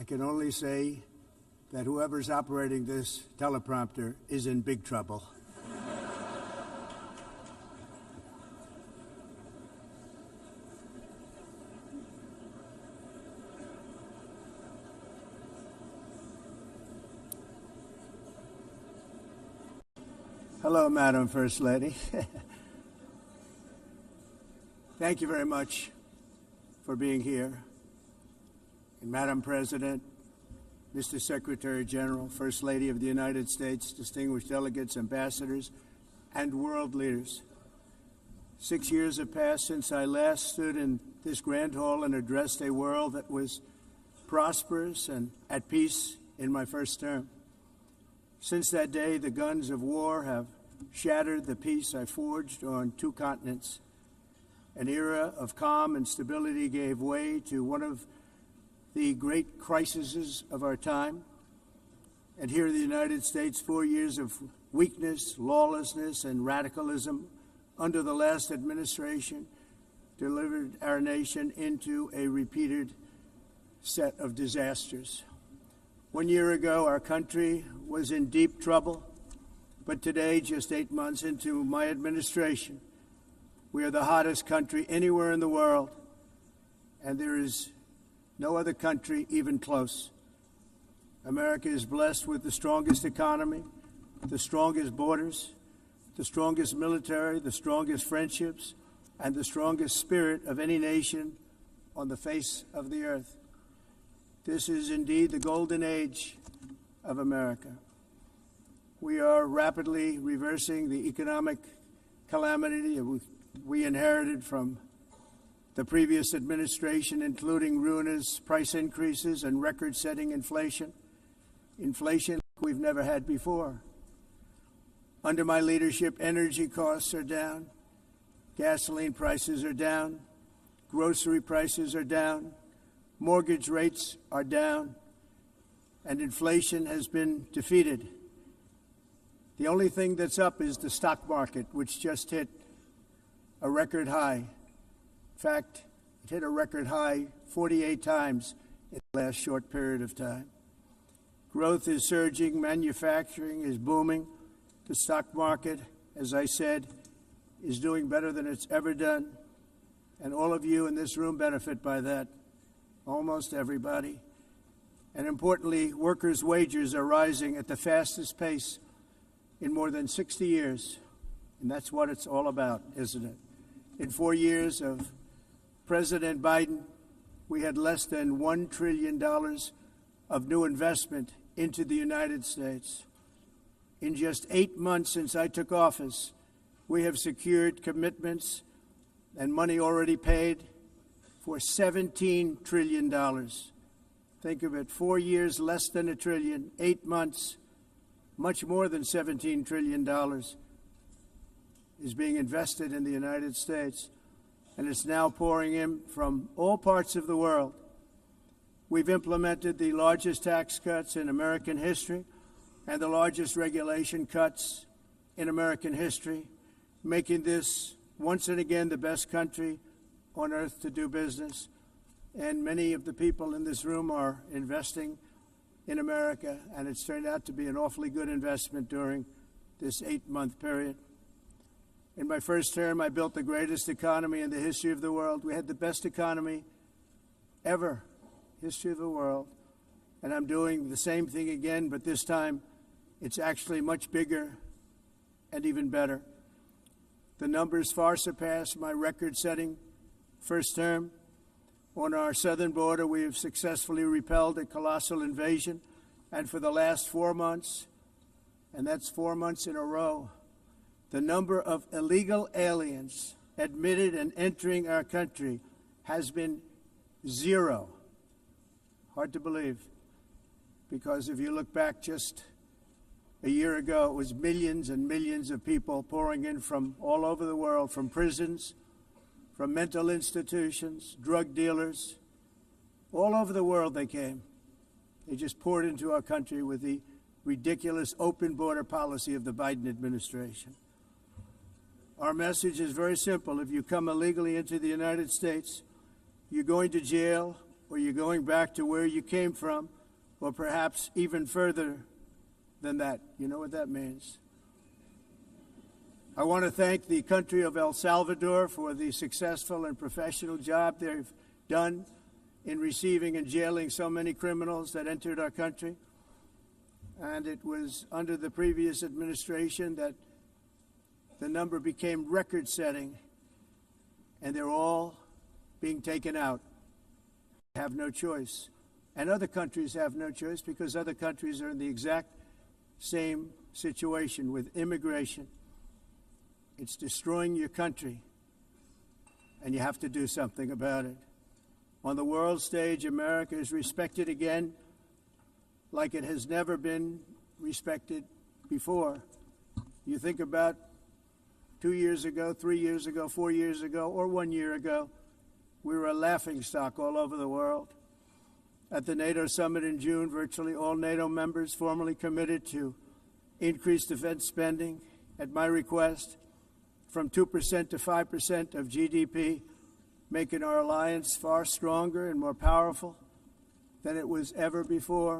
can only say that whoever's operating this teleprompter is in big trouble. Hello, Madam First Lady. Thank you very much for being here. And Madam President, Mr. Secretary General, First Lady of the United States, distinguished delegates, ambassadors, and world leaders. 6 years have passed since I last stood in this grand hall and addressed a world that was prosperous and at peace in my first term. Since that day, the guns of war have shattered the peace I forged on 2 continents. An era of calm and stability gave way to one of the great crises of our time. And here in the United States, 4 years of weakness, lawlessness, and radicalism under the last administration delivered our nation into a repeated set of disasters. 1 year ago, our country was in deep trouble, but today, just 8 months into my administration, we are the hottest country anywhere in the world, and there is no other country even close. America is blessed with the strongest economy, the strongest borders, the strongest military, the strongest friendships, and the strongest spirit of any nation on the face of the earth. This is indeed the golden age of America. We are rapidly reversing the economic calamity we inherited from the previous administration, including ruinous price increases and record-setting inflation like we've never had before. Under my leadership, energy costs are down, gasoline prices are down, grocery prices are down, mortgage rates are down, and inflation has been defeated. The only thing that's up is the stock market, which just hit a record high. In fact, it hit a record high 48 times in the last short period of time. Growth is surging, manufacturing is booming. The stock market, as I said, is doing better than it's ever done. And all of you in this room benefit by that. Almost everybody. And importantly, workers' wages are rising at the fastest pace in more than 60 years. And that's what it's all about, isn't it? In 4 years of President Biden, we had less than $1 trillion of new investment into the United States. In just 8 months since I took office, we have secured commitments and money already paid for $17 trillion. Think of it, 4 years, less than $1 trillion, 8 months, much more than $17 trillion is being invested in the United States, and it's now pouring in from all parts of the world. We've implemented the largest tax cuts in American history and the largest regulation cuts in American history, making this once and again the best country on earth to do business. And many of the people in this room are investing in America, and it's turned out to be an awfully good investment during this 8-month period. In my first term, I built the greatest economy in the history of the world. We had the best economy ever, history of the world. And I'm doing the same thing again, but this time it's actually much bigger and even better. The numbers far surpass my record-setting first term. On our southern border, we have successfully repelled a colossal invasion. And for the last 4 months, and that's 4 months in a row, the number of illegal aliens admitted and entering our country has been 0. Hard to believe, because if you look back just a year ago, it was millions and millions of people pouring in from all over the world, from prisons, from mental institutions, drug dealers. All over the world they came. They just poured into our country with the ridiculous open border policy of the Biden administration. Our message is very simple. If you come illegally into the United States, you're going to jail or you're going back to where you came from, or perhaps even further than that. You know what that means. I want to thank the country of El Salvador for the successful and professional job they've done in receiving and jailing so many criminals that entered our country. And it was under the previous administration that the number became record-setting, and they're all being taken out. They have no choice. And other countries have no choice because other countries are in the exact same situation with immigration. It's destroying your country, and you have to do something about it. On the world stage, America is respected again like it has never been respected before. You think about 2 years ago, 3 years ago, 4 years ago, or 1 year ago, we were a laughingstock all over the world. At the NATO summit in June, virtually all NATO members formally committed to increase defense spending at my request from 2% to 5% of GDP, making our alliance far stronger and more powerful than it was ever before.